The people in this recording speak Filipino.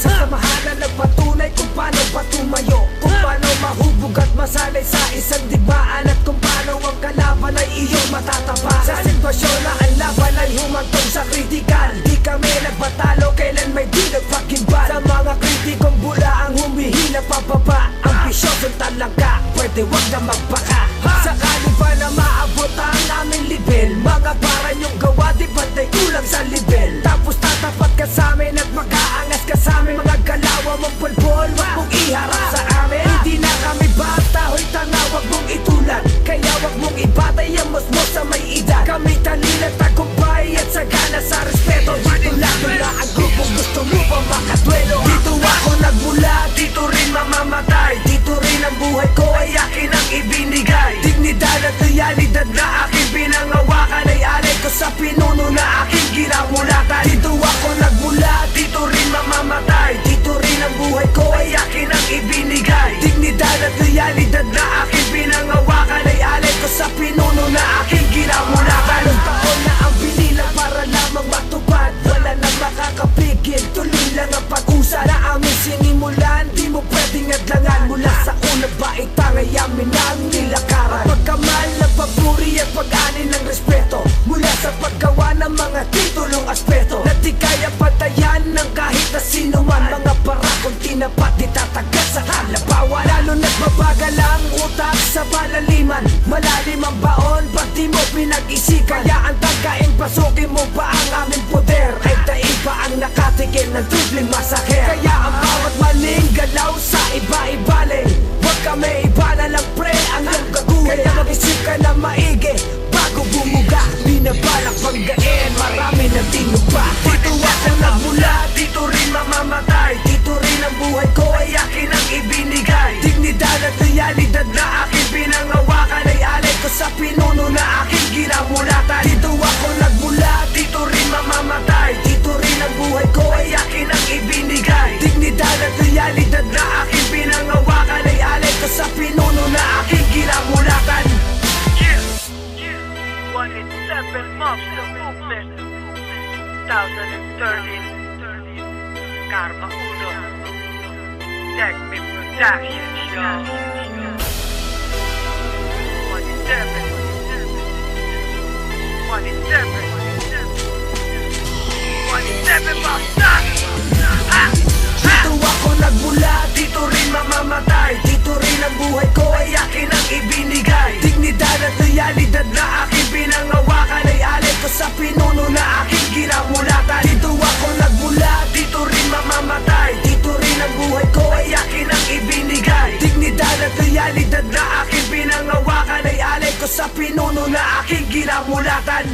Sa kamahalan nagpatunay kung paano ba tumayo, kung paano mahubog at masanay sa isang digmaan, at kung paano ang kalaban ay iyong matatapakan. Sa sitwasyon na ang laban ay humantong sa kritikal, di kami nagbatalo kailan may di nagpakimbal. Sa mga kritikong bula ang humihina pababa, ambisyosong talaga, pwede wag na magbaka. Sakali pa na maabot ang aming level, mga parang yung gawa di ba't ay kulang sa level. Tapos tatapat ka sa amin at mag-aangas ka sa amin, mga galawa mong pulbol, wag mong iharap sa amin. Hindi na kami bata, hoy tanga, wag mong itulan, kaya wag mong ibatay ang musmos sa may edad. Kami talila, tagumpay at sagana sa respeto. Dito lang na ang grupong gusto mo pa makatwelo. Dito ako nagmula, dito rin mamamatay, dito rin ang buhay ko ay akin ang ibinigay. Dignidad at loyalidad na aking pinangawakan ay alay ko sa pinuno na aking ginamulatan. Dito ako nagmula, dito rin mamamatay, dito rin ang buhay ko ay akin ang ibinigay. Dignidad at loyalidad na aking pinangawakan ay alay ko sa pinuno na aking ginamulatan. Anong taon na ang binilang para lamang matupad, wala nang makakapigil, tuloy lang ang pag-usad na aming sinimulan. Di mo pwedeng adlangan, mula sa unang baitang ay amin ang nilakaran. Pagkamal ng papuri at pag-ani ng respeto, mula sa paggawa ng mga titulong aspeto, na di kaya patayan ng kahit na sino man. Mga parakong tinapat di tatagal sa halabawan, lalo nagbabagal ang utak sa palaliman. Malalim ang baon pag di mo pinag-isipan, kaya ang tangkaing pasukin mo pa ang aming poder ay daig pa ang nakatigil ng tripling masaher. Kaya ang bawat maling galaw sa iba-ibaling, wag kami iba na lang pre ang iyong gagawin. Kaya mag-isip ka na maigi bago bumuga, binabalak panggain, marami na tinupa. Dito ako nagmula, dito rin mamamatay, dito rin ang buhay ko ay akin ang ibinigay. Dignidad at loyalidad na aking pinangawakan ay alay ko sa pinuno na aking ginamulatan. Dito ako nagmula, dito rin mamamatay, dito rin ang buhay ko ay akin ang ibinigay. Dignidad at loyalidad na aking pinangawakan ay alay ko sa pinuno na aking ginamulatan. 187 Mobster Movement 2013 Karma Uno Tech Me Production Show 187 Mobster. Dito ako nagmula, dito rin mamamatay, dito rin ang buhay ko ay akin ang ibinigay. Dignidad at loyalidad na aking pinangawakan ay alay ko sa pinuno na aking ginamulatan. Dito ako nagmula, dito rin mamamatay, dito rin ang buhay ko ay akin ang ibinigay. Dignidad at loyalidad na aking pinangawakan ay alay ko sa pinuno na aking ginamulatan.